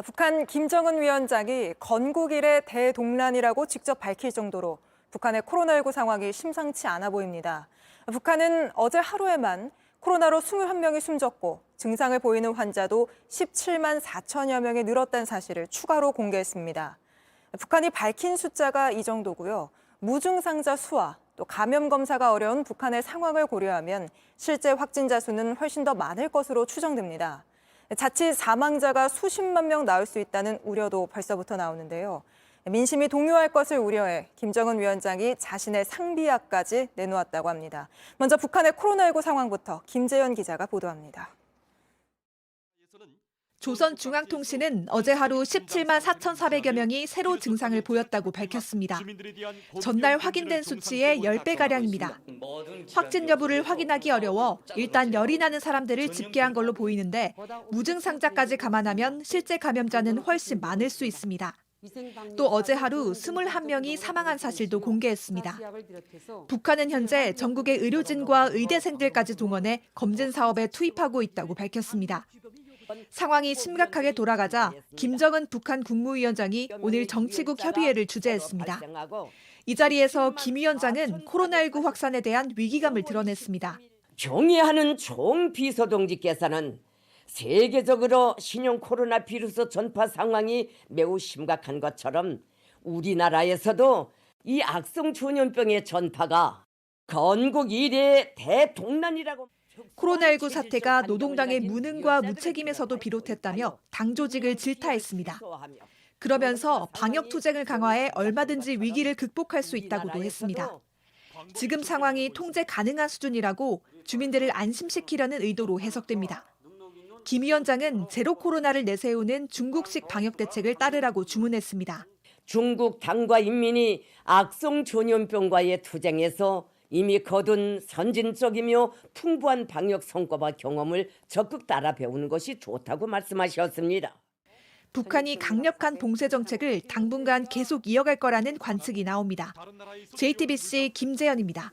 북한 김정은 위원장이 건국 이래 대동란이라고 직접 밝힐 정도로 북한의 코로나19 상황이 심상치 않아 보입니다. 북한은 어제 하루에만 코로나로 21명이 숨졌고 증상을 보이는 환자도 17만 4천여 명이 늘었다는 사실을 추가로 공개했습니다. 북한이 밝힌 숫자가 이 정도고요. 무증상자 수와 또 감염 검사가 어려운 북한의 상황을 고려하면 실제 확진자 수는 훨씬 더 많을 것으로 추정됩니다. 자칫 사망자가 수십만 명 나올 수 있다는 우려도 벌써부터 나오는데요. 민심이 동요할 것을 우려해 김정은 위원장이 자신의 상비약까지 내놓았다고 합니다. 먼저 북한의 코로나19 상황부터 김재현 기자가 보도합니다. 조선중앙통신은 어제 하루 17만 4,400여 명이 새로 증상을 보였다고 밝혔습니다. 전날 확인된 수치의 10배가량입니다. 확진 여부를 확인하기 어려워 일단 열이 나는 사람들을 집계한 걸로 보이는데 무증상자까지 감안하면 실제 감염자는 훨씬 많을 수 있습니다. 또 어제 하루 21명이 사망한 사실도 공개했습니다. 북한은 현재 전국의 의료진과 의대생들까지 동원해 검진 사업에 투입하고 있다고 밝혔습니다. 상황이 심각하게 돌아가자 김정은 북한 국무위원장이 오늘 정치국 협의회를 주재했습니다. 이 자리에서 김 위원장은 코로나19 확산에 대한 위기감을 드러냈습니다. 경의하는 종 비서동지께서는 세계적으로 신형 코로나 바이러스 전파 상황이 매우 심각한 것처럼 우리나라에서도 이 악성 전염병의 전파가 건국 이래 대동란이라고. 코로나19 사태가 노동당의 무능과 무책임에서도 비롯했다며 당 조직을 질타했습니다. 그러면서 방역 투쟁을 강화해 얼마든지 위기를 극복할 수 있다고도 했습니다. 지금 상황이 통제 가능한 수준이라고 주민들을 안심시키려는 의도로 해석됩니다. 김 위원장은 제로 코로나를 내세우는 중국식 방역 대책을 따르라고 주문했습니다. 중국 당과 인민이 악성 전염병과의 투쟁에서 이미 거둔 선진적이며 풍부한 방역 성과와 경험을 적극 따라 배우는 것이 좋다고 말씀하셨습니다. 북한이 강력한 봉쇄 정책을 당분간 계속 이어갈 거라는 관측이 나옵니다. JTBC 김재현입니다.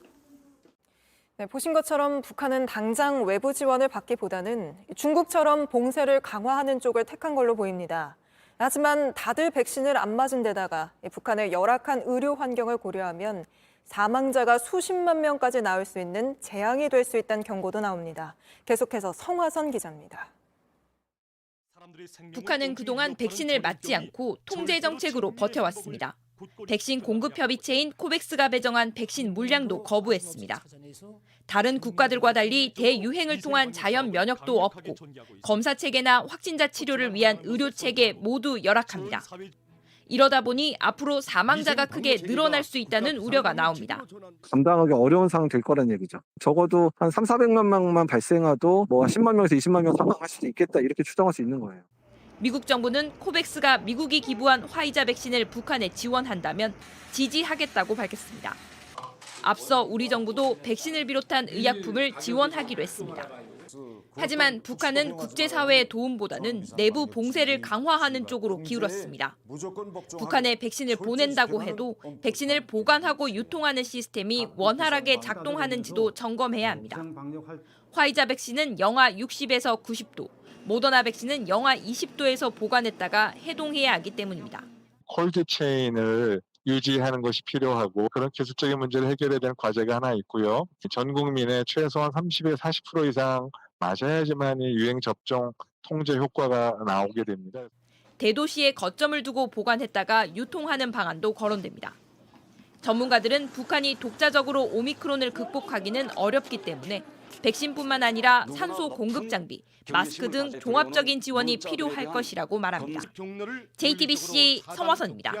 네, 보신 것처럼 북한은 당장 외부 지원을 받기보다는 중국처럼 봉쇄를 강화하는 쪽을 택한 걸로 보입니다. 하지만 다들 백신을 안 맞은 데다가 북한의 열악한 의료 환경을 고려하면 사망자가 수십만 명까지 나올 수 있는 재앙이 될 수 있다는 경고도 나옵니다. 계속해서 성화선 기자입니다. 북한은 그동안 백신을 맞지 않고 통제 정책으로 버텨왔습니다. 백신 공급 협의체인 코백스가 배정한 백신 물량도 거부했습니다. 다른 국가들과 달리 대유행을 통한 자연 면역도 없고 검사 체계나 확진자 치료를 위한 의료 체계 모두 열악합니다. 이러다 보니 앞으로 사망자가 크게 늘어날 수 있다는 우려가 나옵니다. 감당하기 어려운 상황이 될 거란 얘기죠. 적어도 한 3,400만 명만 발생해도 10만 명에서 20만 명 사망할 수도 있겠다 이렇게 추정할 수 있는 거예요. 미국 정부는 코백스가 미국이 기부한 화이자 백신을 북한에 지원한다면 지지하겠다고 밝혔습니다. 앞서 우리 정부도 백신을 비롯한 의약품을 지원하기로 했습니다. 하지만 북한은 국제사회의 도움보다는 내부 봉쇄를 강화하는 쪽으로 기울었습니다. 북한에 백신을 보낸다고 해도 백신을 보관하고 유통하는 시스템이 원활하게 작동하는지도 점검해야 합니다. 화이자 백신은 영하 60에서 90도, 모더나 백신은 영하 20도에서 보관했다가 해동해야 하기 때문입니다. 콜드체인을 유지하는 것이 필요하고 그런 기술적인 문제를 해결해야 되는 과제가 하나 있고요. 전 국민의 최소한 30에서 40% 이상 맞아야지만 이 유행 접종 통제 효과가 나오게 됩니다. 대도시에 거점을 두고 보관했다가 유통하는 방안도 거론됩니다. 전문가들은 북한이 독자적으로 오미크론을 극복하기는 어렵기 때문에 백신뿐만 아니라 산소 공급 장비, 마스크 등 종합적인 지원이 필요할 것이라고 말합니다. JTBC 성화선입니다.